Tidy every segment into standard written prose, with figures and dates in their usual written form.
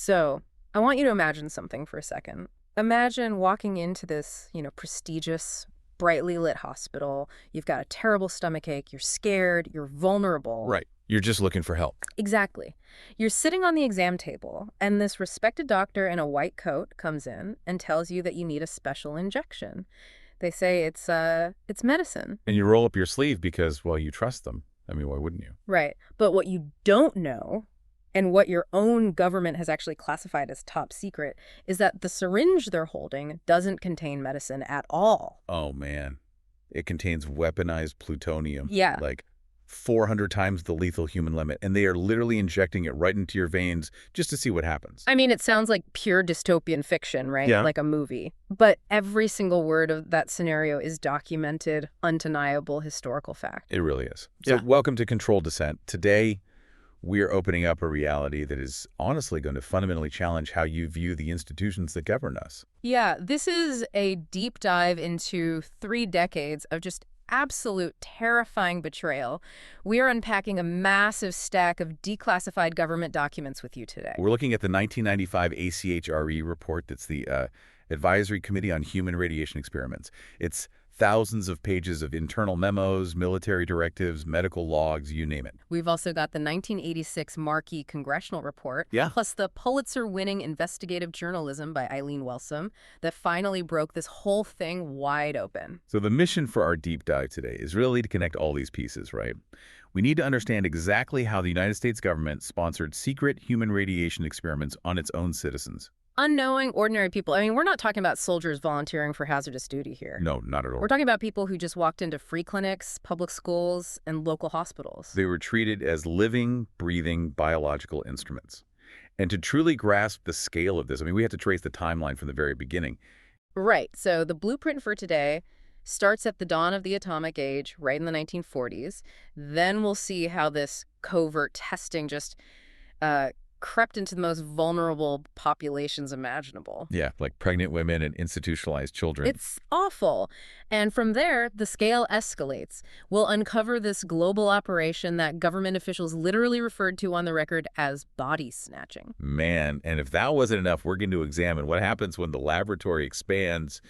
So I want you to imagine something for a second. Imagine walking into this, prestigious, brightly lit hospital. You've got a terrible stomachache. You're scared. You're vulnerable. Right. You're just looking for help. Exactly. You're sitting on the exam table, and this respected doctor in a white coat comes in and tells you that you need a special injection. They say it's medicine. And you roll up your sleeve because, well, you trust them. I mean, why wouldn't you? Right. But what you don't know, and what your own government has actually classified as top secret, is that the syringe they're holding doesn't contain medicine at all. Oh, man. It contains weaponized plutonium. Yeah. Like 400 times the lethal human limit. And they are literally injecting it right into your veins just to see what happens. I mean, it sounds like pure dystopian fiction, right? Yeah. Like a movie. But every single word of that scenario is documented, undeniable historical fact. It really is. Yeah. So welcome to Controlled Dissent. Today, we are opening up a reality that is honestly going to fundamentally challenge how you view the institutions that govern us. Yeah, this is a deep dive into 3 decades of just absolute terrifying betrayal. We are unpacking a massive stack of declassified government documents with you today. We're looking at the 1995 ACHRE report. That's the Advisory Committee on Human Radiation Experiments. It's thousands of pages of internal memos, military directives, medical logs, you name it. We've also got the 1986 Markey Congressional Report, Yeah. plus the Pulitzer-winning investigative journalism by Eileen Wellsome that finally broke this whole thing wide open. So the mission for our deep dive today is really to connect all these pieces, right? We need to understand exactly how the United States government sponsored secret human radiation experiments on its own citizens. Unknowing, ordinary people. I mean, we're not talking about soldiers volunteering for hazardous duty here. No, not at all. We're talking about people who just walked into free clinics, public schools, and local hospitals. They were treated as living, breathing, biological instruments. And to truly grasp the scale of this, I mean, we have to trace the timeline from the very beginning. Right. So the blueprint for today starts at the dawn of the atomic age, right in the 1940s. Then we'll see how this covert testing just crept into the most vulnerable populations imaginable. Yeah, like pregnant women and institutionalized children. It's awful. And from there, the scale escalates. We'll uncover this global operation that government officials literally referred to on the record as body snatching. Man, and if that wasn't enough, we're going to examine what happens when the laboratory expands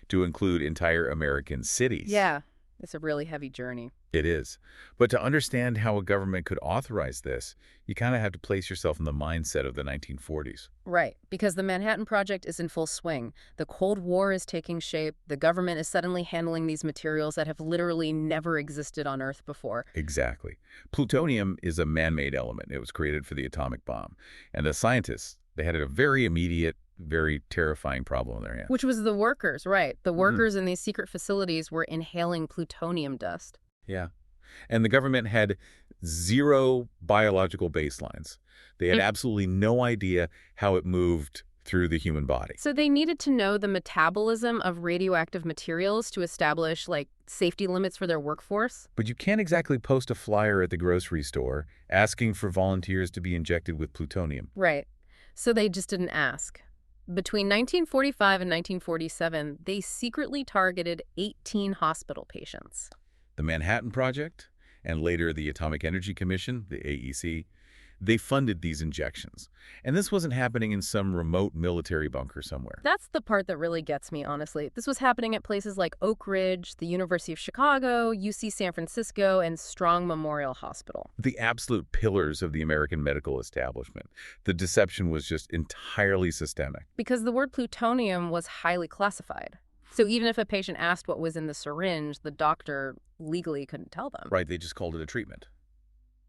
to include entire American cities. Yeah, it's a really heavy journey. It is. But to understand how a government could authorize this, you kind of have to place yourself in the mindset of the 1940s. Right, because the Manhattan Project is in full swing. The Cold War is taking shape. The government is suddenly handling these materials that have literally never existed on Earth before. Exactly. Plutonium is a man-made element. It was created for the atomic bomb. And the scientists, they had a very immediate, very terrifying problem in their hands. Which was the workers, right. The workers in these secret facilities were inhaling plutonium dust. Yeah. And the government had zero biological baselines. They had absolutely no idea how it moved through the human body. So they needed to know the metabolism of radioactive materials to establish, safety limits for their workforce. But you can't exactly post a flyer at the grocery store asking for volunteers to be injected with plutonium. Right. So they just didn't ask. Between 1945 and 1947, they secretly targeted 18 hospital patients. The Manhattan Project, and later the Atomic Energy Commission, the AEC, they funded these injections. And this wasn't happening in some remote military bunker somewhere. That's the part that really gets me, honestly. This was happening at places like Oak Ridge, the University of Chicago, UC San Francisco, and Strong Memorial Hospital. The absolute pillars of the American medical establishment. The deception was just entirely systemic. Because the word plutonium was highly classified. So even if a patient asked what was in the syringe, the doctor legally couldn't tell them. Right, they just called it a treatment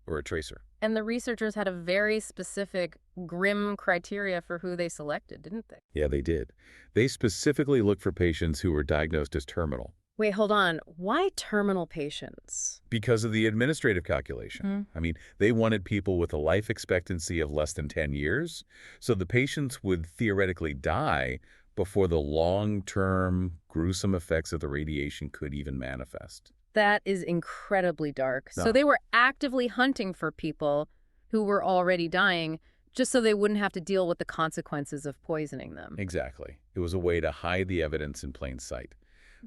or a tracer. And the researchers had a very specific, grim criteria for who they selected, didn't they? Yeah, they did. They specifically looked for patients who were diagnosed as terminal. Wait, hold on. Why terminal patients? Because of the administrative calculation. I mean, they wanted people with a life expectancy of less than 10 years, so the patients would theoretically die before the long-term gruesome effects of the radiation could even manifest. That is incredibly dark. No. So they were actively hunting for people who were already dying just so they wouldn't have to deal with the consequences of poisoning them. Exactly. It was a way to hide the evidence in plain sight.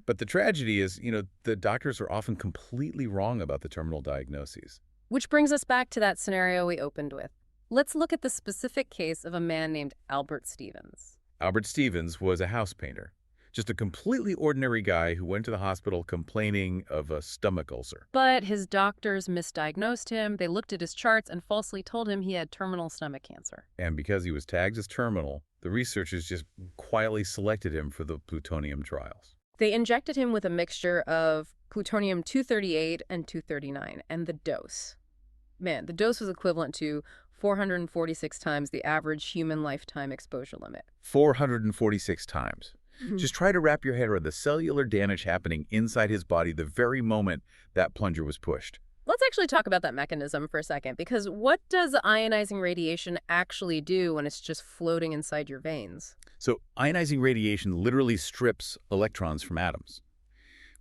But the tragedy is, the doctors are often completely wrong about the terminal diagnoses. Which brings us back to that scenario we opened with. Let's look at the specific case of a man named Albert Stevens. Albert Stevens was a house painter, just a completely ordinary guy who went to the hospital complaining of a stomach ulcer. But his doctors misdiagnosed him, they looked at his charts and falsely told him he had terminal stomach cancer. And because he was tagged as terminal, the researchers just quietly selected him for the plutonium trials. They injected him with a mixture of plutonium-238 and 239, and the dose. Man, the dose was equivalent to 446 times the average human lifetime exposure limit. 446 times. Just try to wrap your head around the cellular damage happening inside his body the very moment that plunger was pushed. Let's actually talk about that mechanism for a second, because what does ionizing radiation actually do when it's just floating inside your veins? So ionizing radiation literally strips electrons from atoms.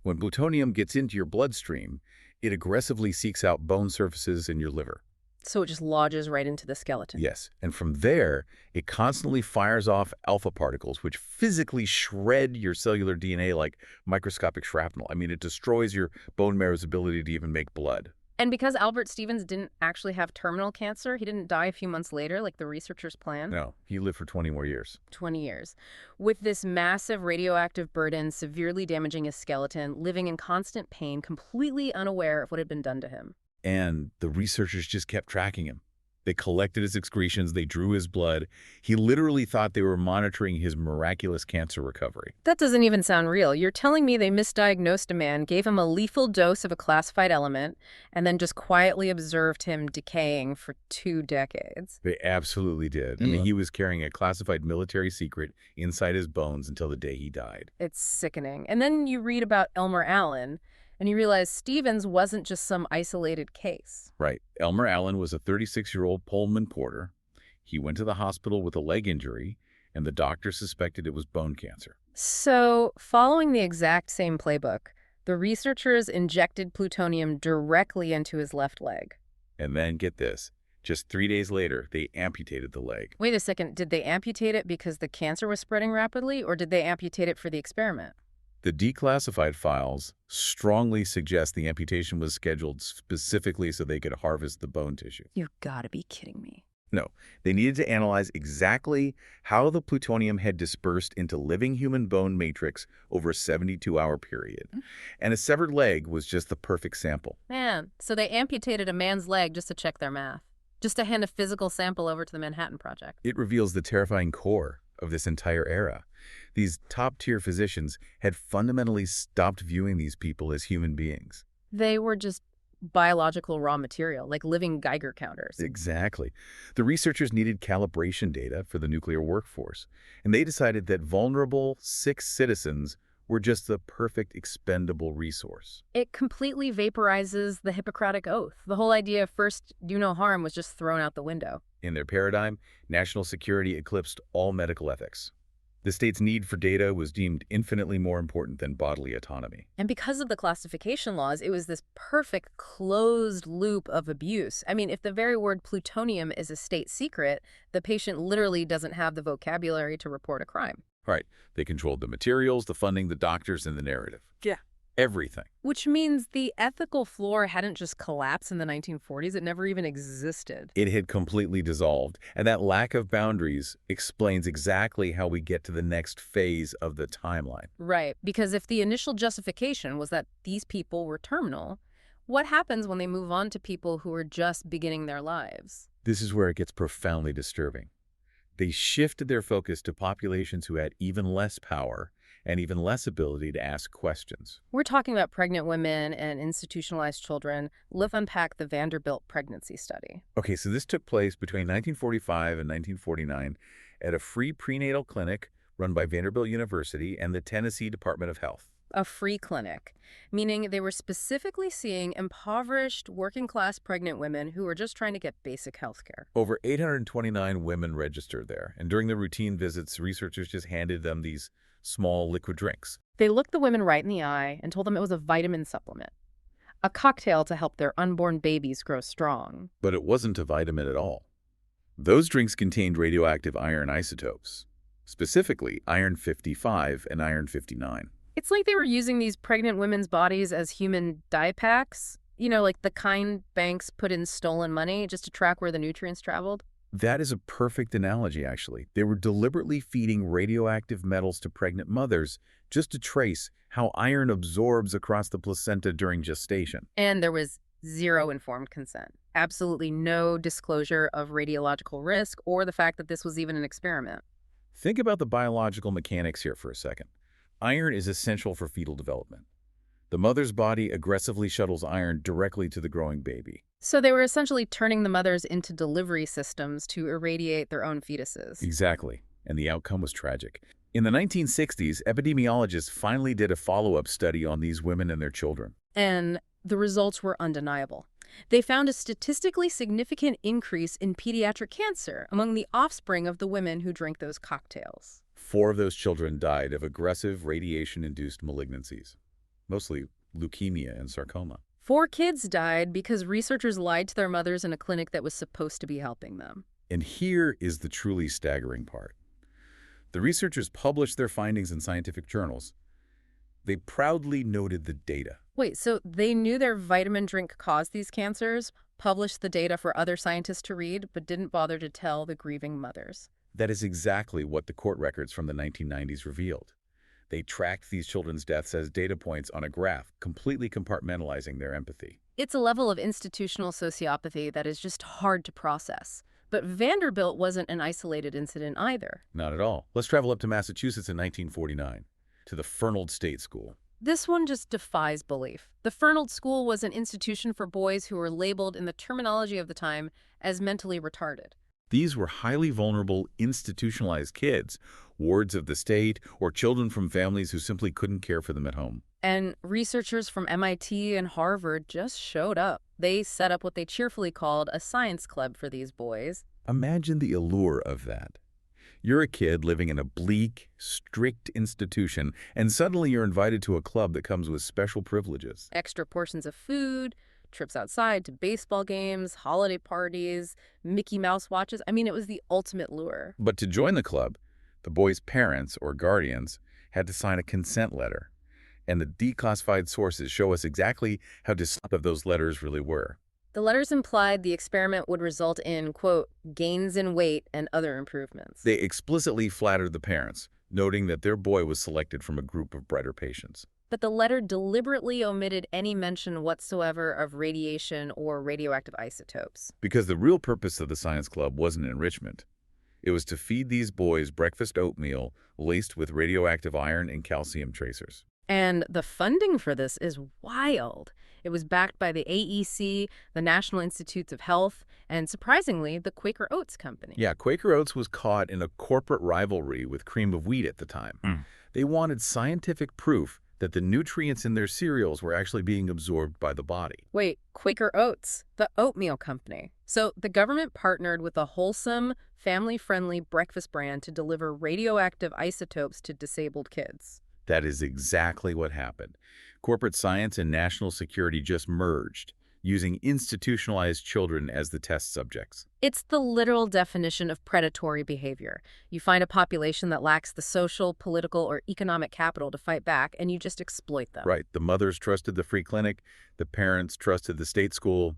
When plutonium gets into your bloodstream, it aggressively seeks out bone surfaces in your liver. So it just lodges right into the skeleton. Yes, and from there, it constantly fires off alpha particles, which physically shred your cellular DNA like microscopic shrapnel. I mean, it destroys your bone marrow's ability to even make blood. And because Albert Stevens didn't actually have terminal cancer, he didn't die a few months later like the researchers planned. No, he lived for 20 more years. 20 years. With this massive radioactive burden severely damaging his skeleton, living in constant pain, completely unaware of what had been done to him. And the researchers just kept tracking him. They collected his excretions, they drew his blood. He literally thought they were monitoring his miraculous cancer recovery. That doesn't even sound real. You're telling me they misdiagnosed a man, gave him a lethal dose of a classified element, and then just quietly observed him decaying for 2 decades. They absolutely did. I mean, he was carrying a classified military secret inside his bones until the day he died. It's sickening. And then you read about Elmer Allen, and you realize Stevens wasn't just some isolated case. Right. Elmer Allen was a 36-year-old Pullman porter. He went to the hospital with a leg injury, and the doctor suspected it was bone cancer. So, following the exact same playbook, the researchers injected plutonium directly into his left leg. And then, get this, just 3 days later, they amputated the leg. Wait a second, did they amputate it because the cancer was spreading rapidly, or did they amputate it for the experiment? The declassified files strongly suggest the amputation was scheduled specifically so they could harvest the bone tissue. You've got to be kidding me. No, they needed to analyze exactly how the plutonium had dispersed into living human bone matrix over a 72-hour period. And a severed leg was just the perfect sample. Man, so they amputated a man's leg just to check their math, just to hand a physical sample over to the Manhattan Project. It reveals the terrifying core of this entire era. These top-tier physicians had fundamentally stopped viewing these people as human beings. They were just biological raw material, like living Geiger counters. Exactly. The researchers needed calibration data for the nuclear workforce, and they decided that vulnerable, sick citizens were just the perfect expendable resource. It completely vaporizes the Hippocratic Oath. The whole idea of first do no harm was just thrown out the window. In their paradigm, national security eclipsed all medical ethics. The state's need for data was deemed infinitely more important than bodily autonomy. And because of the classification laws, it was this perfect closed loop of abuse. I mean, if the very word plutonium is a state secret, the patient literally doesn't have the vocabulary to report a crime. Right. They controlled the materials, the funding, the doctors, and the narrative. Yeah. Everything. Which means the ethical floor hadn't just collapsed in the 1940s. It never even existed. It had completely dissolved. And that lack of boundaries explains exactly how we get to the next phase of the timeline. Right. Because if the initial justification was that these people were terminal, what happens when they move on to people who are just beginning their lives? This is where it gets profoundly disturbing. They shifted their focus to populations who had even less power and even less ability to ask questions. We're talking about pregnant women and institutionalized children. Let's unpack the Vanderbilt pregnancy study. Okay, so this took place between 1945 and 1949 at a free prenatal clinic run by Vanderbilt University and the Tennessee Department of Health. A free clinic, meaning they were specifically seeing impoverished, working-class pregnant women who were just trying to get basic health care. Over 829 women registered there, and during the routine visits, researchers just handed them these small liquid drinks. They looked the women right in the eye and told them it was a vitamin supplement, a cocktail to help their unborn babies grow strong. But it wasn't a vitamin at all. Those drinks contained radioactive iron isotopes, specifically iron 55 and iron 59. It's like they were using these pregnant women's bodies as human dye packs, you know, like the kind banks put in stolen money just to track where the nutrients traveled. That is a perfect analogy, actually. They were deliberately feeding radioactive metals to pregnant mothers just to trace how iron absorbs across the placenta during gestation. And there was zero informed consent. Absolutely no disclosure of radiological risk or the fact that this was even an experiment. Think about the biological mechanics here for a second. Iron is essential for fetal development. The mother's body aggressively shuttles iron directly to the growing baby. So they were essentially turning the mothers into delivery systems to irradiate their own fetuses. Exactly, and the outcome was tragic. In the 1960s, epidemiologists finally did a follow-up study on these women and their children. And the results were undeniable. They found a statistically significant increase in pediatric cancer among the offspring of the women who drank those cocktails. 4 of those children died of aggressive radiation-induced malignancies, mostly leukemia and sarcoma. 4 kids died because researchers lied to their mothers in a clinic that was supposed to be helping them. And here is the truly staggering part. The researchers published their findings in scientific journals. They proudly noted the data. Wait, so they knew their vitamin drink caused these cancers, published the data for other scientists to read, but didn't bother to tell the grieving mothers. That is exactly what the court records from the 1990s revealed. They tracked these children's deaths as data points on a graph, completely compartmentalizing their empathy. It's a level of institutional sociopathy that is just hard to process. But Vanderbilt wasn't an isolated incident either. Not at all. Let's travel up to Massachusetts in 1949, to the Fernald State School. This one just defies belief. The Fernald School was an institution for boys who were labeled in the terminology of the time as mentally retarded. These were highly vulnerable, institutionalized kids, wards of the state, or children from families who simply couldn't care for them at home. And researchers from MIT and Harvard just showed up. They set up what they cheerfully called a science club for these boys. Imagine the allure of that. You're a kid living in a bleak, strict institution, and suddenly you're invited to a club that comes with special privileges. Extra portions of food, trips outside to baseball games, holiday parties, Mickey Mouse watches. I mean, it was the ultimate lure. But to join the club, the boys' parents or guardians had to sign a consent letter. And the declassified sources show us exactly how deceptive those letters really were. The letters implied the experiment would result in, quote, gains in weight and other improvements. They explicitly flattered the parents, noting that their boy was selected from a group of brighter patients. But the letter deliberately omitted any mention whatsoever of radiation or radioactive isotopes. Because the real purpose of the science club wasn't enrichment. It was to feed these boys breakfast oatmeal laced with radioactive iron and calcium tracers. And the funding for this is wild. It was backed by the AEC, the National Institutes of Health, and surprisingly, the Quaker Oats Company. Yeah, Quaker Oats was caught in a corporate rivalry with cream of wheat at the time. They wanted scientific proof that the nutrients in their cereals were actually being absorbed by the body. Wait, Quaker Oats, the oatmeal company. So the government partnered with a wholesome, family-friendly breakfast brand to deliver radioactive isotopes to disabled kids. That is exactly what happened. Corporate science and national security just merged, using institutionalized children as the test subjects. It's the literal definition of predatory behavior. You find a population that lacks the social, political, or economic capital to fight back, and you just exploit them. Right. The mothers trusted the free clinic, the parents trusted the state school,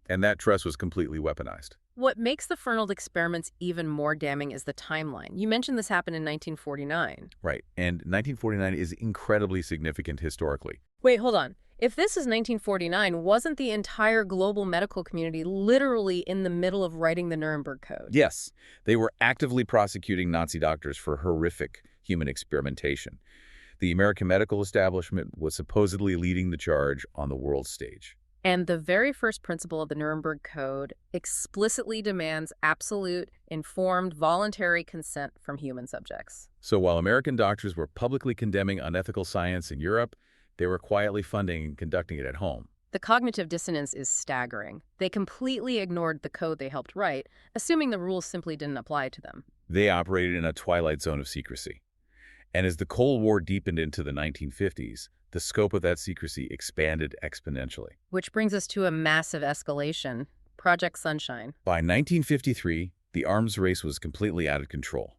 and that trust was completely weaponized. What makes the Fernald experiments even more damning is the timeline. You mentioned this happened in 1949. Right. And 1949 is incredibly significant historically. Wait, hold on. If this is 1949, wasn't the entire global medical community literally in the middle of writing the Nuremberg Code? Yes, they were actively prosecuting Nazi doctors for horrific human experimentation. The American medical establishment was supposedly leading the charge on the world stage. And the very first principle of the Nuremberg Code explicitly demands absolute, informed, voluntary consent from human subjects. So while American doctors were publicly condemning unethical science in Europe, they were quietly funding and conducting it at home. The cognitive dissonance is staggering. They completely ignored the code they helped write, assuming the rules simply didn't apply to them. They operated in a twilight zone of secrecy. And as the Cold War deepened into the 1950s, the scope of that secrecy expanded exponentially. Which brings us to a massive escalation, Project Sunshine. By 1953, the arms race was completely out of control.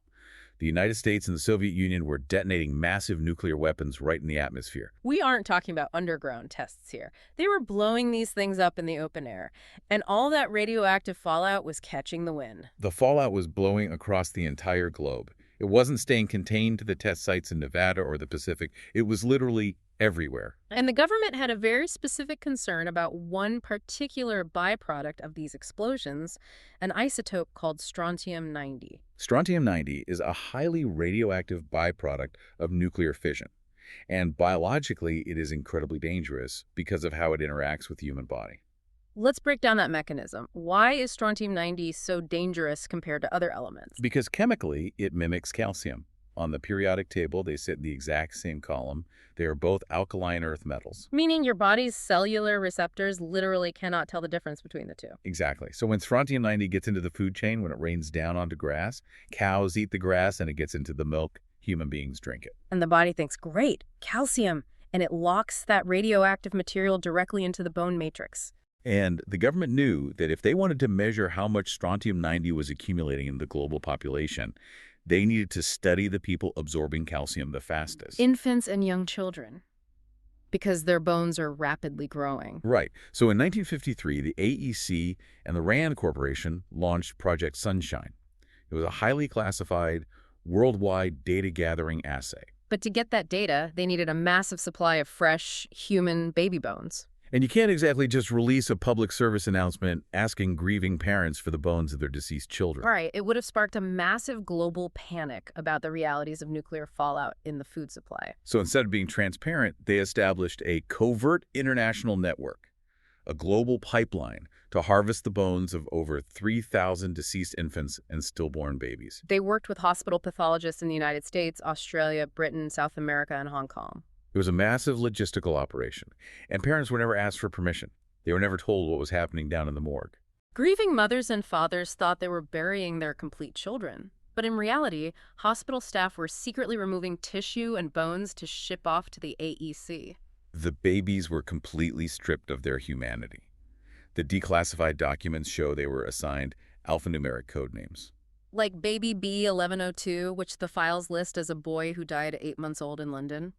The United States and the Soviet Union were detonating massive nuclear weapons right in the atmosphere. We aren't talking about underground tests here. They were blowing these things up in the open air, and all that radioactive fallout was catching the wind. The fallout was blowing across the entire globe. It wasn't staying contained to the test sites in Nevada or the Pacific. It was literally everywhere. And the government had a very specific concern about one particular byproduct of these explosions, an isotope called strontium-90. Strontium-90 is a highly radioactive byproduct of nuclear fission. And biologically, it is incredibly dangerous because of how it interacts with the human body. Let's break down that mechanism. Why is strontium-90 so dangerous compared to other elements? Because chemically, it mimics calcium. On the periodic table, they sit in the exact same column. They are both alkaline earth metals. Meaning your body's cellular receptors literally cannot tell the difference between the two. Exactly. So when strontium-90 gets into the food chain, when it rains down onto grass, cows eat the grass and it gets into the milk, human beings drink it. And the body thinks, great, calcium, and it locks that radioactive material directly into the bone matrix. And the government knew that if they wanted to measure how much strontium-90 was accumulating in the global population, they needed to study the people absorbing calcium the fastest. Infants and young children, because their bones are rapidly growing. Right. So in 1953, the AEC and the RAND Corporation launched Project Sunshine. It was a highly classified, worldwide data-gathering assay. But to get that data, they needed a massive supply of fresh, human baby bones. And you can't exactly just release a public service announcement asking grieving parents for the bones of their deceased children. Right. It would have sparked a massive global panic about the realities of nuclear fallout in the food supply. So instead of being transparent, they established a covert international network, a global pipeline to harvest the bones of over 3,000 deceased infants and stillborn babies. They worked with hospital pathologists in the United States, Australia, Britain, South America, and Hong Kong. It was a massive logistical operation, and parents were never asked for permission. They were never told what was happening down in the morgue. Grieving mothers and fathers thought they were burying their complete children. But in reality, hospital staff were secretly removing tissue and bones to ship off to the AEC. The babies were completely stripped of their humanity. The declassified documents show they were assigned alphanumeric code names. Like baby B1102, which the files list as a boy who died at 8 months old in London.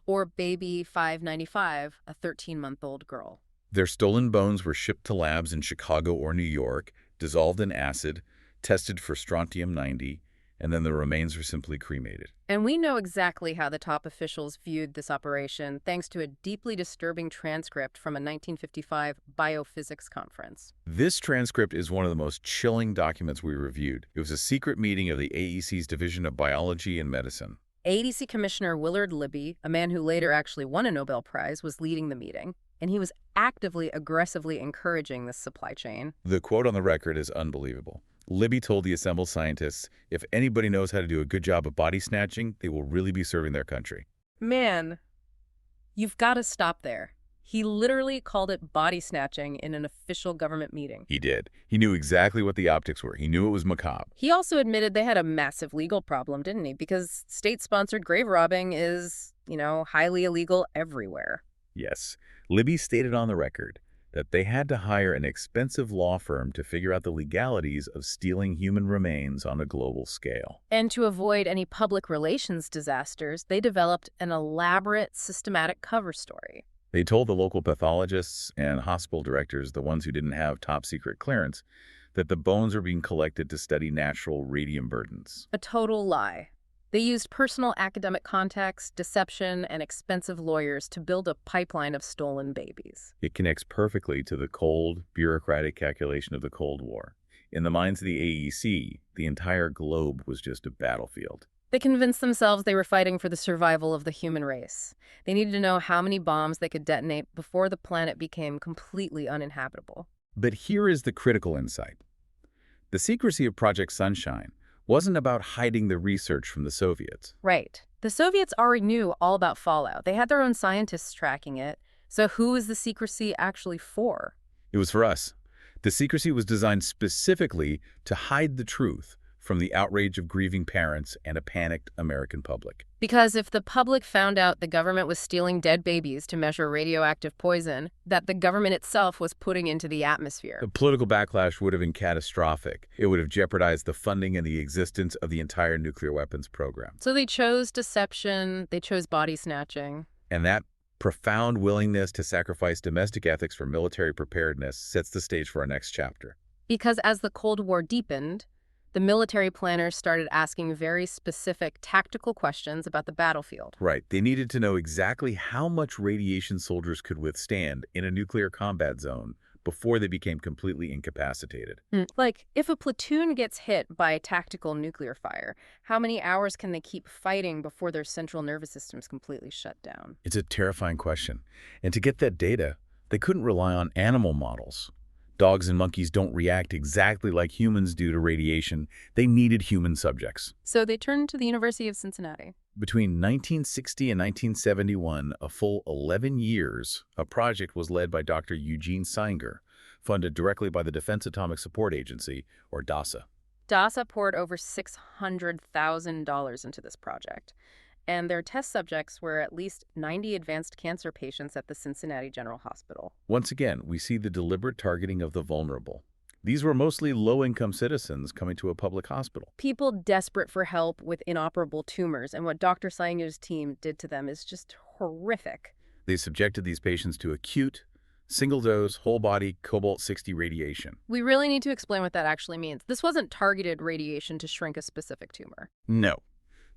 Or baby 595, a 13-month-old girl. Their stolen bones were shipped to labs in Chicago or New York, dissolved in acid, tested for strontium-90, and then the remains were simply cremated. And we know exactly how the top officials viewed this operation thanks to a deeply disturbing transcript from a 1955 biophysics conference. This transcript is one of the most chilling documents we reviewed. It was a secret meeting of the AEC's Division of Biology and Medicine. AEC Commissioner Willard Libby, a man who later actually won a Nobel Prize, was leading the meeting, and he was actively, aggressively encouraging this supply chain. The quote on the record is unbelievable. Libby told the assembled scientists, if anybody knows how to do a good job of body snatching, they will really be serving their country. Man, you've got to stop there. He literally called it body snatching in an official government meeting. He did. He knew exactly what the optics were. He knew it was macabre. He also admitted they had a massive legal problem, didn't he? Because state-sponsored grave robbing is, highly illegal everywhere. Yes. Libby stated on the record that they had to hire an expensive law firm to figure out the legalities of stealing human remains on a global scale. And to avoid any public relations disasters, they developed an elaborate, systematic cover story. They told the local pathologists and hospital directors, the ones who didn't have top-secret clearance, that the bones were being collected to study natural radium burdens. A total lie. They used personal academic contacts, deception, and expensive lawyers to build a pipeline of stolen babies. It connects perfectly to the cold, bureaucratic calculation of the Cold War. In the minds of the AEC, the entire globe was just a battlefield. They convinced themselves they were fighting for the survival of the human race. They needed to know how many bombs they could detonate before the planet became completely uninhabitable. But here is the critical insight. The secrecy of Project Sunshine wasn't about hiding the research from the Soviets. Right. The Soviets already knew all about fallout. They had their own scientists tracking it. So who is the secrecy actually for? It was for us. The secrecy was designed specifically to hide the truth from the outrage of grieving parents and a panicked American public. Because if the public found out the government was stealing dead babies to measure radioactive poison that the government itself was putting into the atmosphere. The political backlash would have been catastrophic. It would have jeopardized the funding and the existence of the entire nuclear weapons program. So they chose deception, they chose body snatching. And that profound willingness to sacrifice domestic ethics for military preparedness sets the stage for our next chapter. Because as the Cold War deepened, the military planners started asking very specific tactical questions about the battlefield. Right. They needed to know exactly how much radiation soldiers could withstand in a nuclear combat zone before they became completely incapacitated. Like, if a platoon gets hit by tactical nuclear fire, how many hours can they keep fighting before their central nervous system's completely shut down? It's a terrifying question. And to get that data, they couldn't rely on animal models. Dogs and monkeys don't react exactly like humans do to radiation. They needed human subjects. So they turned to the University of Cincinnati. Between 1960 and 1971, a full 11 years, a project was led by Dr. Eugene Singer, funded directly by the Defense Atomic Support Agency, or DASA. DASA poured over $600,000 into this project, and their test subjects were at least 90 advanced cancer patients at the Cincinnati General Hospital. Once again, we see the deliberate targeting of the vulnerable. These were mostly low-income citizens coming to a public hospital. People desperate for help with inoperable tumors, and what Dr. Singer's team did to them is just horrific. They subjected these patients to acute, single-dose, whole-body cobalt-60 radiation. We really need to explain what that actually means. This wasn't targeted radiation to shrink a specific tumor. No.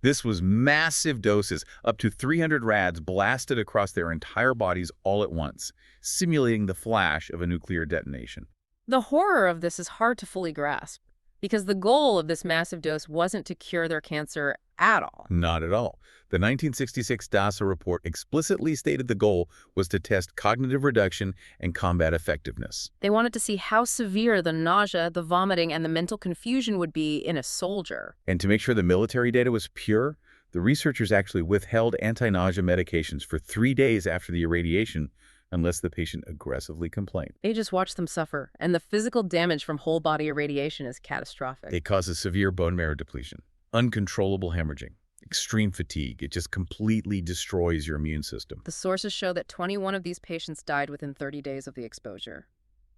This was massive doses, up to 300 rads blasted across their entire bodies all at once, simulating the flash of a nuclear detonation. The horror of this is hard to fully grasp, because the goal of this massive dose wasn't to cure their cancer at all. Not at all. The 1966 DASA report explicitly stated the goal was to test cognitive reduction and combat effectiveness. They wanted to see how severe the nausea, the vomiting, and the mental confusion would be in a soldier. And to make sure the military data was pure, the researchers actually withheld anti-nausea medications for 3 days after the irradiation unless the patient aggressively complained. They just watched them suffer, and the physical damage from whole-body irradiation is catastrophic. It causes severe bone marrow depletion, uncontrollable hemorrhaging, extreme fatigue. It just completely destroys your immune system. The sources show that 21 of these patients died within 30 days of the exposure.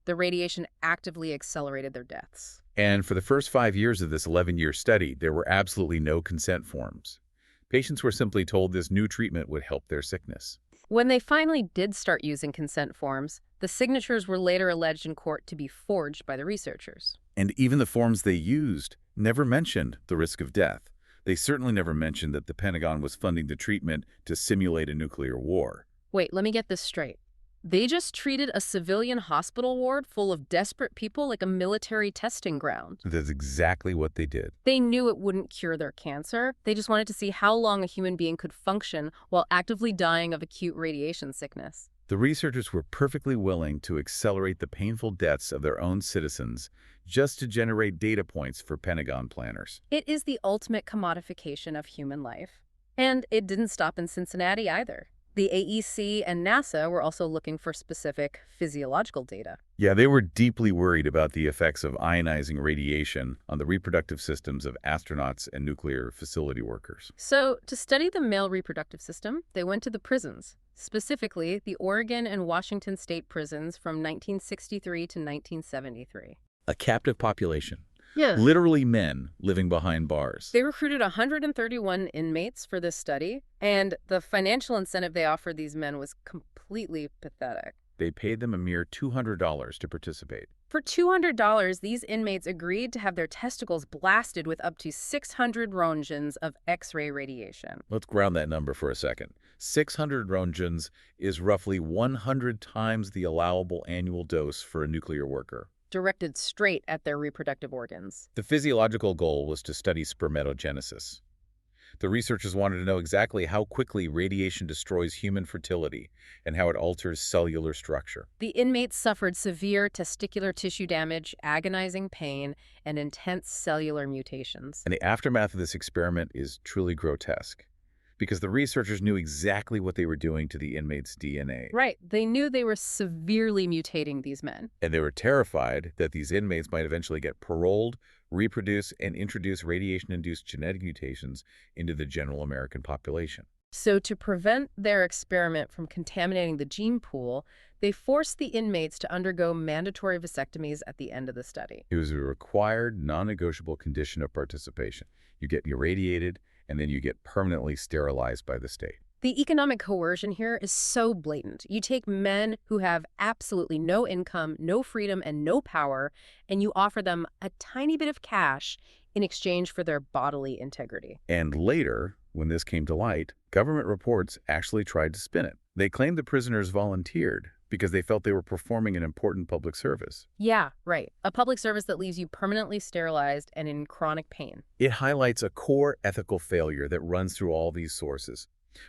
The radiation actively accelerated their deaths. And for the first 5 years of this 11-year study, there were absolutely no consent forms. Patients were simply told this new treatment would help their sickness. When they finally did start using consent forms, the signatures were later alleged in court to be forged by the researchers. And even the forms they used never mentioned the risk of death. They certainly never mentioned that the Pentagon was funding the treatment to simulate a nuclear war. Wait, let me get this straight. They just treated a civilian hospital ward full of desperate people like a military testing ground. That's exactly what they did. They knew it wouldn't cure their cancer. They just wanted to see how long a human being could function while actively dying of acute radiation sickness. The researchers were perfectly willing to accelerate the painful deaths of their own citizens just to generate data points for Pentagon planners. It is the ultimate commodification of human life. And it didn't stop in Cincinnati either. The AEC and NASA were also looking for specific physiological data. Yeah, they were deeply worried about the effects of ionizing radiation on the reproductive systems of astronauts and nuclear facility workers. So, to study the male reproductive system, they went to the prisons, specifically the Oregon and Washington state prisons from 1963 to 1973. A captive population. Yeah. Literally men living behind bars. They recruited 131 inmates for this study, and the financial incentive they offered these men was completely pathetic. They paid them a mere $200 to participate. For $200, these inmates agreed to have their testicles blasted with up to 600 roentgens of X-ray radiation. Let's ground that number for a second. 600 roentgens is roughly 100 times the allowable annual dose for a nuclear worker, directed straight at their reproductive organs. The physiological goal was to study spermatogenesis. The researchers wanted to know exactly how quickly radiation destroys human fertility and how it alters cellular structure. The inmates suffered severe testicular tissue damage, agonizing pain, and intense cellular mutations. And the aftermath of this experiment is truly grotesque. because the researchers knew exactly what they were doing to the inmates' DNA. Right. They knew they were severely mutating these men. And they were terrified that these inmates might eventually get paroled, reproduce, and introduce radiation-induced genetic mutations into the general American population. So to prevent their experiment from contaminating the gene pool, they forced the inmates to undergo mandatory vasectomies at the end of the study. It was a required, non-negotiable condition of participation. You get irradiated, and then you get permanently sterilized by the state. The economic coercion here is so blatant. You take men who have absolutely no income, no freedom, and no power, and you offer them a tiny bit of cash in exchange for their bodily integrity. And later, when this came to light, government reports actually tried to spin it. They claimed the prisoners volunteered because they felt they were performing an important public service. Yeah, right. A public service that leaves you permanently sterilized and in chronic pain. It highlights a core ethical failure that runs through all these sources.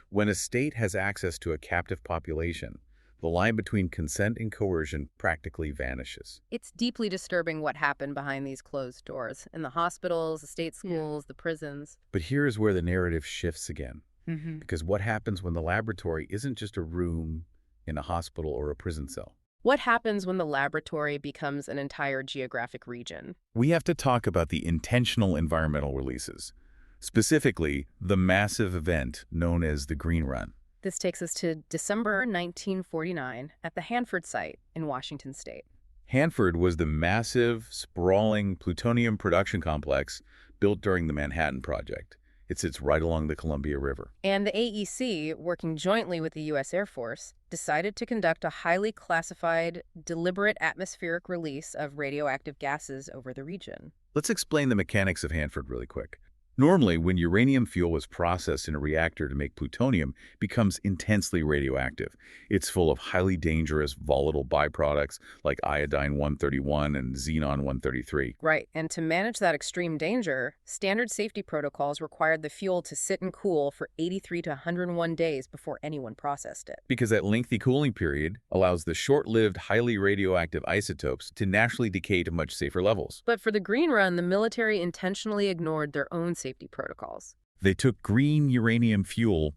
When a state has access to a captive population, the line between consent and coercion practically vanishes. It's deeply disturbing what happened behind these closed doors, in the hospitals, the state schools, the prisons. But here's where the narrative shifts again. Mm-hmm. Because what happens when the laboratory isn't just a room in a hospital or a prison cell? What happens when the laboratory becomes an entire geographic region? We have to talk about the intentional environmental releases, specifically the massive event known as the Green Run. This takes us to December 1949 at the Hanford site in Washington state. Hanford was the massive, sprawling plutonium production complex built during the Manhattan Project. It sits right along the Columbia River. And the AEC, working jointly with the U.S. Air Force, decided to conduct a highly classified, deliberate atmospheric release of radioactive gases over the region. Let's explain the mechanics of Hanford really quick. Normally, when uranium fuel is processed in a reactor to make plutonium, it becomes intensely radioactive. It's full of highly dangerous, volatile byproducts like iodine-131 and xenon-133. Right, and to manage that extreme danger, standard safety protocols required the fuel to sit and cool for 83 to 101 days before anyone processed it. Because that lengthy cooling period allows the short-lived, highly radioactive isotopes to naturally decay to much safer levels. But for the Green Run, the military intentionally ignored their own safety protocols. They took green uranium fuel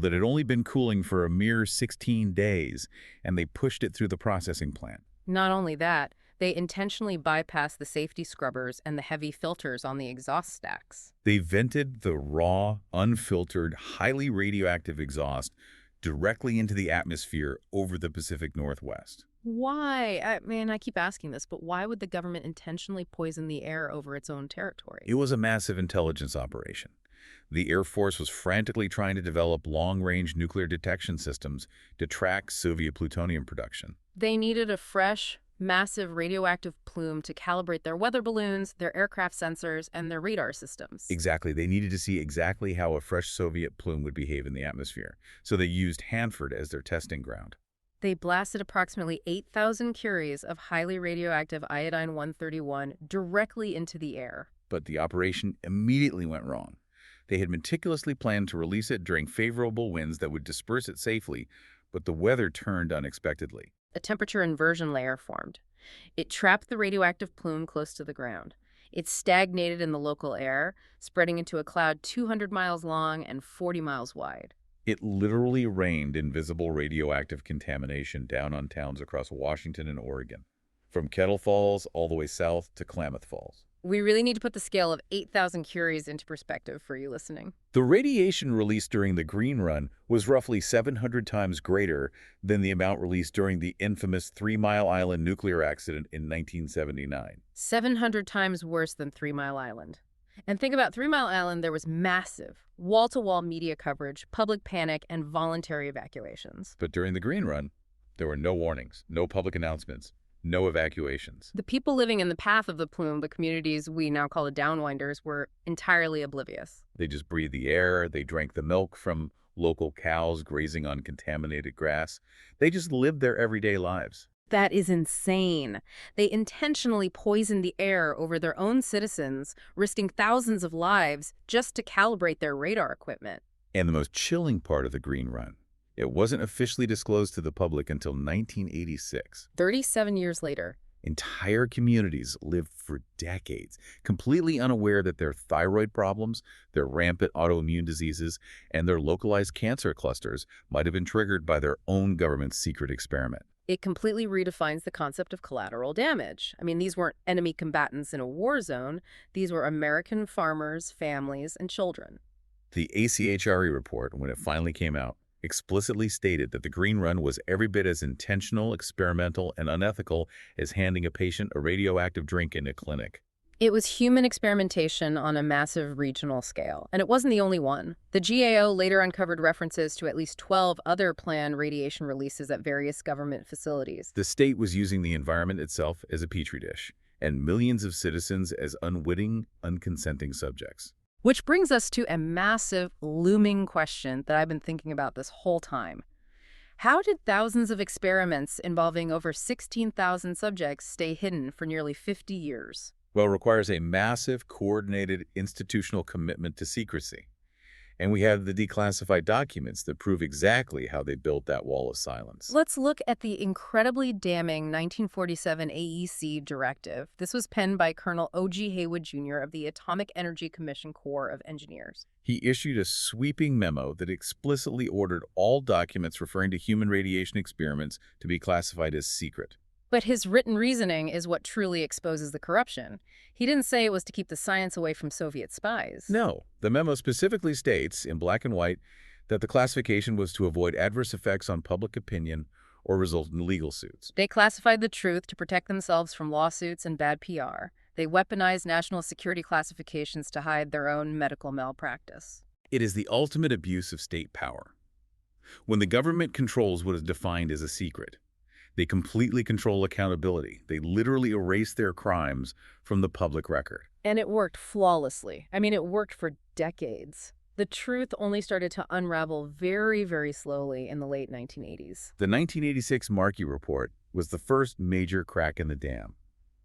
that had only been cooling for a mere 16 days, and they pushed it through the processing plant. Not only that, they intentionally bypassed the safety scrubbers and the heavy filters on the exhaust stacks. They vented the raw, unfiltered, highly radioactive exhaust directly into the atmosphere over the Pacific Northwest. Why? I keep asking this, but why would the government intentionally poison the air over its own territory? It was a massive intelligence operation. The Air Force was frantically trying to develop long-range nuclear detection systems to track Soviet plutonium production. They needed a fresh, massive radioactive plume to calibrate their weather balloons, their aircraft sensors, and their radar systems. Exactly. They needed to see exactly how a fresh Soviet plume would behave in the atmosphere, so they used Hanford as their testing ground. They blasted approximately 8,000 curies of highly radioactive iodine-131 directly into the air. But the operation immediately went wrong. They had meticulously planned to release it during favorable winds that would disperse it safely, but the weather turned unexpectedly. A temperature inversion layer formed. It trapped the radioactive plume close to the ground. It stagnated in the local air, spreading into a cloud 200 miles long and 40 miles wide. It literally rained invisible radioactive contamination down on towns across Washington and Oregon, from Kettle Falls all the way south to Klamath Falls. We really need to put the scale of 8,000 curies into perspective for you listening. The radiation released during the Green Run was roughly 700 times greater than the amount released during the infamous 3 Mile Island nuclear accident in 1979. 700 times worse than 3 Mile Island. And think about 3 Mile Island, there was massive, wall-to-wall media coverage, public panic, and voluntary evacuations. But during the Green Run, there were no warnings, no public announcements, no evacuations. The people living in the path of the plume, the communities we now call the downwinders, were entirely oblivious. They just breathed the air, they drank the milk from local cows grazing on contaminated grass. They just lived their everyday lives. That is insane. They intentionally poisoned the air over their own citizens, risking thousands of lives just to calibrate their radar equipment. And the most chilling part of the Green Run, it wasn't officially disclosed to the public until 1986. 37 years later, Entire communities lived for decades, completely unaware that their thyroid problems, their rampant autoimmune diseases, and their localized cancer clusters might have been triggered by their own government's secret experiment. It completely redefines the concept of collateral damage. I mean, these weren't enemy combatants in a war zone. These were American farmers, families, and children. The ACHRE report, when it finally came out, explicitly stated that the green run was every bit as intentional, experimental, and unethical as handing a patient a radioactive drink in a clinic. It was human experimentation on a massive regional scale, and it wasn't the only one. The GAO later uncovered references to at least 12 other planned radiation releases at various government facilities. The state was using the environment itself as a petri dish, and millions of citizens as unwitting, unconsenting subjects. Which brings us to a massive, looming question that I've been thinking about this whole time. How did thousands of experiments involving over 16,000 subjects stay hidden for nearly 50 years? Well, it requires a massive, coordinated institutional commitment to secrecy. And we have the declassified documents that prove exactly how they built that wall of silence. Let's look at the incredibly damning 1947 AEC directive. This was penned by Colonel O.G. Haywood, Jr. of the Atomic Energy Commission Corps of Engineers. He issued a sweeping memo that explicitly ordered all documents referring to human radiation experiments to be classified as secret. But his written reasoning is what truly exposes the corruption. He didn't say it was to keep the science away from Soviet spies. No, the memo specifically states, in black and white, that the classification was to avoid adverse effects on public opinion or result in legal suits. They classified the truth to protect themselves from lawsuits and bad PR. They weaponized national security classifications to hide their own medical malpractice. It is the ultimate abuse of state power. When the government controls what is defined as a secret, they completely control accountability. They literally erase their crimes from the public record. And it worked flawlessly. I mean, it worked for decades. The truth only started to unravel very, very slowly in the late 1980s. The 1986 Markey Report was the first major crack in the dam.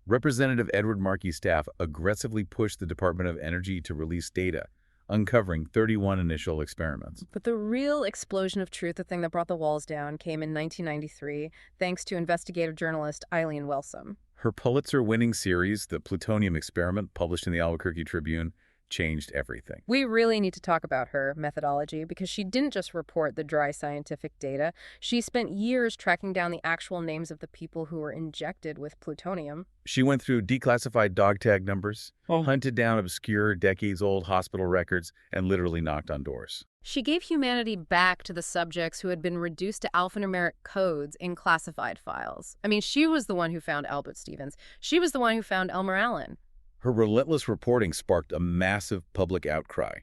Representative Edward Markey's staff aggressively pushed the Department of Energy to release data, uncovering 31 initial experiments. But the real explosion of truth, the thing that brought the walls down, came in 1993, thanks to investigative journalist Eli and Kylie. Her Pulitzer-winning series, The Plutonium Experiment, published in the Albuquerque Tribune, changed everything. We really need to talk about her methodology because she didn't just report the dry scientific data. She spent years tracking down the actual names of the people who were injected with plutonium. She went through declassified dog tag numbers, hunted down obscure, decades-old hospital records, and literally knocked on doors. She gave humanity back to the subjects who had been reduced to alphanumeric codes in classified files. I mean, she was the one who found Albert Stevens. She was the one who found Elmer Allen. Her relentless reporting sparked a massive public outcry.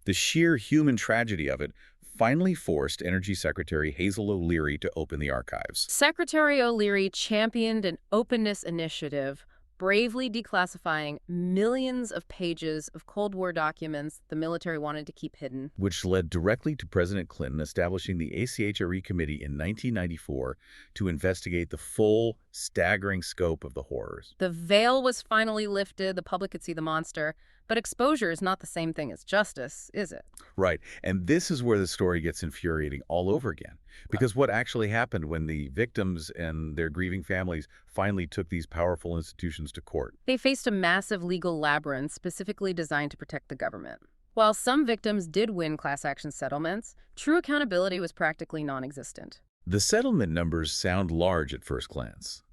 The sheer human tragedy of it finally forced Energy Secretary Hazel O'Leary to open the archives. Secretary O'Leary championed an openness initiative, bravely declassifying millions of pages of Cold War documents the military wanted to keep hidden. Which led directly to President Clinton establishing the ACHRE Committee in 1994 to investigate the full, staggering scope of the horrors. The veil was finally lifted, the public could see the monster, but exposure is not the same thing as justice, is it? Right, and this is where the story gets infuriating all over again. Because what actually happened when the victims and their grieving families finally took these powerful institutions to court? They faced a massive legal labyrinth specifically designed to protect the government. While some victims did win class action settlements, true accountability was practically non-existent. The settlement numbers sound large at first glance.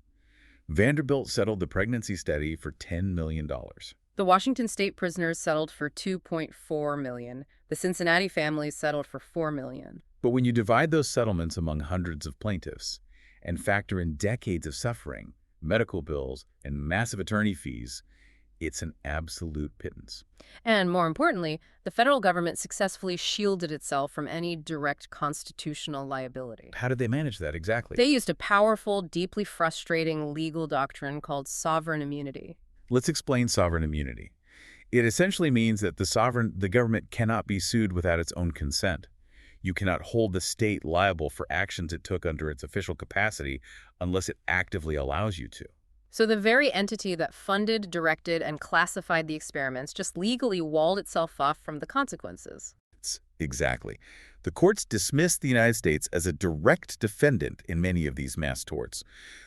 Vanderbilt settled the pregnancy study for $10 million. The Washington state prisoners settled for $2.4 million. The Cincinnati families settled for $4 million. But when you divide those settlements among hundreds of plaintiffs and factor in decades of suffering, medical bills, and massive attorney fees, it's an absolute pittance. And more importantly, the federal government successfully shielded itself from any direct constitutional liability. How did they manage that exactly? They used a powerful, deeply frustrating legal doctrine called sovereign immunity. Let's explain sovereign immunity. It essentially means that the government cannot be sued without its own consent. You cannot hold the state liable for actions it took under its official capacity unless it actively allows you to. So the very entity that funded, directed, and classified the experiments just legally walled itself off from the consequences. States. Exactly. The courts dismissed the United States as a direct defendant in many of these mass torts,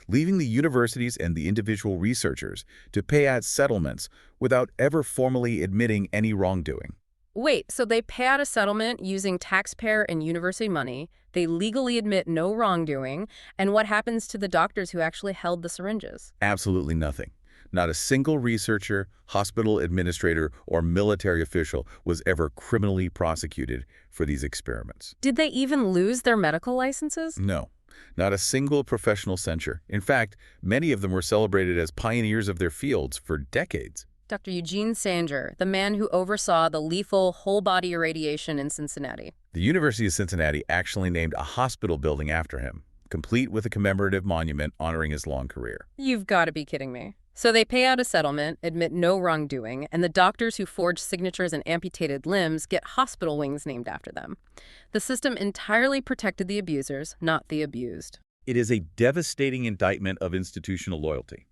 leaving the universities and the individual researchers to pay out settlements without ever formally admitting any wrongdoing. Wait, so they pay out a settlement using taxpayer and university money, they legally admit no wrongdoing, and what happens to the doctors who actually held the syringes? Absolutely nothing. Not a single researcher, hospital administrator, or military official was ever criminally prosecuted for these experiments. Did they even lose their medical licenses? No, not a single professional censure. In fact, many of them were celebrated as pioneers of their fields for decades. Dr. Eugene Sanger, the man who oversaw the lethal whole-body irradiation in Cincinnati. The University of Cincinnati actually named a hospital building after him, complete with a commemorative monument honoring his long career. You've got to be kidding me. So they pay out a settlement, admit no wrongdoing, and the doctors who forged signatures and amputated limbs get hospital wings named after them. The system entirely protected the abusers, not the abused. It is a devastating indictment of institutional loyalty.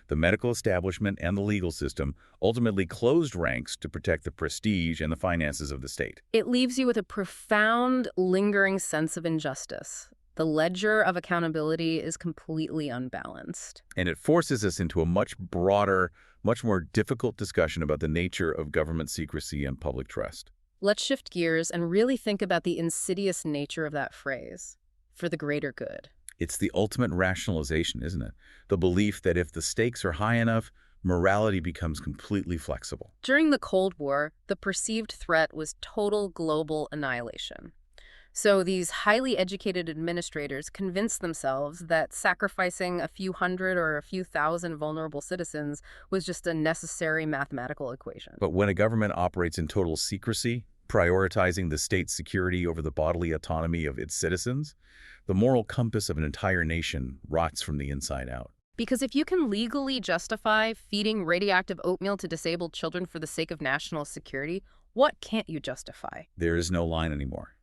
The medical establishment and the legal system ultimately closed ranks to protect the prestige and the finances of the state. It leaves you with a profound, lingering sense of injustice. The ledger of accountability is completely unbalanced. And it forces us into a much broader, much more difficult discussion about the nature of government secrecy and public trust. Let's shift gears and really think about the insidious nature of that phrase, for the greater good. It's the ultimate rationalization, isn't it? The belief that if the stakes are high enough, morality becomes completely flexible. During the Cold War, the perceived threat was total global annihilation. So these highly educated administrators convinced themselves that sacrificing a few hundred or a few thousand vulnerable citizens was just a necessary mathematical equation. But when a government operates in total secrecy, prioritizing the state's security over the bodily autonomy of its citizens, the moral compass of an entire nation rots from the inside out. Because if you can legally justify feeding radioactive oatmeal to disabled children for the sake of national security, what can't you justify? There is no line anymore.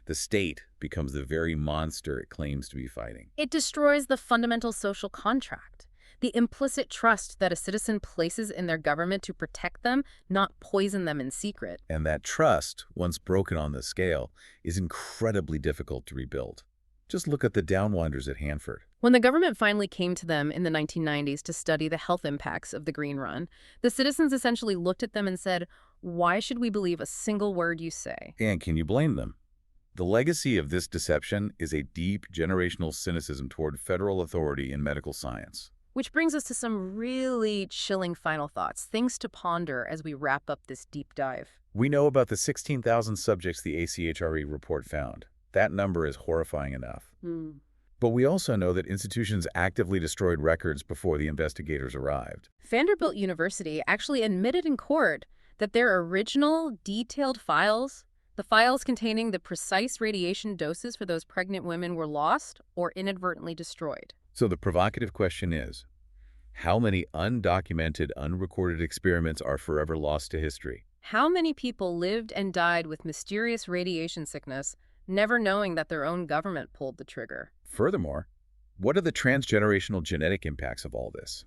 The state becomes the very monster it claims to be fighting. It destroys the fundamental social contract, the implicit trust that a citizen places in their government to protect them, not poison them in secret. And that trust, once broken on this scale, is incredibly difficult to rebuild. Just look at the downwinders at Hanford. When the government finally came to them in the 1990s to study the health impacts of the Green Run, the citizens essentially looked at them and said, "Why should we believe a single word you say?" And can you blame them? The legacy of this deception is a deep generational cynicism toward federal authority in medical science. Which brings us to some really chilling final thoughts, things to ponder as we wrap up this deep dive. We know about the 16,000 subjects the ACHRE report found. That number is horrifying enough. But we also know that institutions actively destroyed records before the investigators arrived. Vanderbilt University actually admitted in court that their original, detailed files, the files containing the precise radiation doses for those pregnant women, were lost or inadvertently destroyed. So the provocative question is, how many undocumented, unrecorded experiments are forever lost to history? How many people lived and died with mysterious radiation sickness, never knowing that their own government pulled the trigger? Furthermore, what are the transgenerational genetic impacts of all this?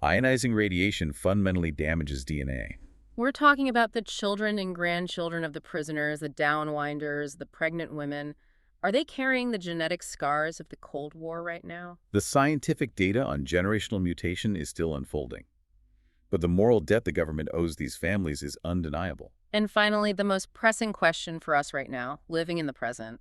Ionizing radiation fundamentally damages DNA. We're talking about the children and grandchildren of the prisoners, the downwinders, the pregnant women. Are they carrying the genetic scars of the Cold War right now? The scientific data on generational mutation is still unfolding. But the moral debt the government owes these families is undeniable. And finally, the most pressing question for us right now, living in the present.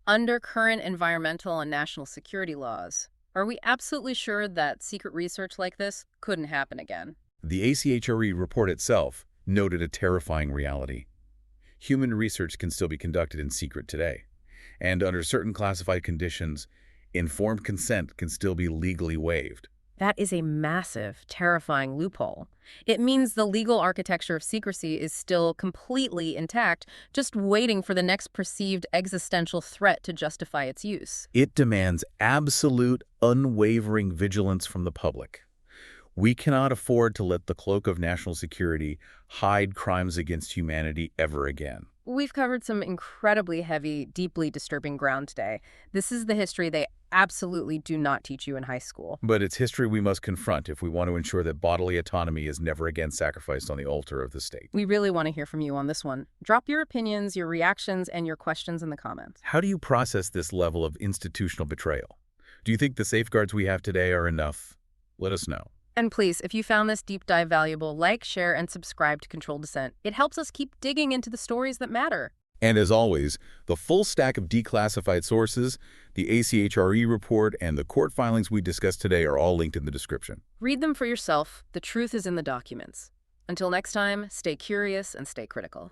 Under current environmental and national security laws, are we absolutely sure that secret research like this couldn't happen again? The ACHRE report itself noted a terrifying reality. Human research can still be conducted in secret today. And under certain classified conditions, informed consent can still be legally waived. That is a massive, terrifying loophole. It means the legal architecture of secrecy is still completely intact, just waiting for the next perceived existential threat to justify its use. It demands absolute, unwavering vigilance from the public. We cannot afford to let the cloak of national security hide crimes against humanity ever again. We've covered some incredibly heavy, deeply disturbing ground today. This is the history they absolutely do not teach you in high school. But it's history we must confront if we want to ensure that bodily autonomy is never again sacrificed on the altar of the state. We really want to hear from you on this one. Drop your opinions, your reactions, and your questions in the comments. How do you process this level of institutional betrayal? Do you think the safeguards we have today are enough? Let us know. And please, if you found this deep dive valuable, like, share, and subscribe to Controlled Dissent. It helps us keep digging into the stories that matter. And as always, the full stack of declassified sources, the ACHRE report, and the court filings we discussed today are all linked in the description. Read them for yourself. The truth is in the documents. Until next time, stay curious and stay critical.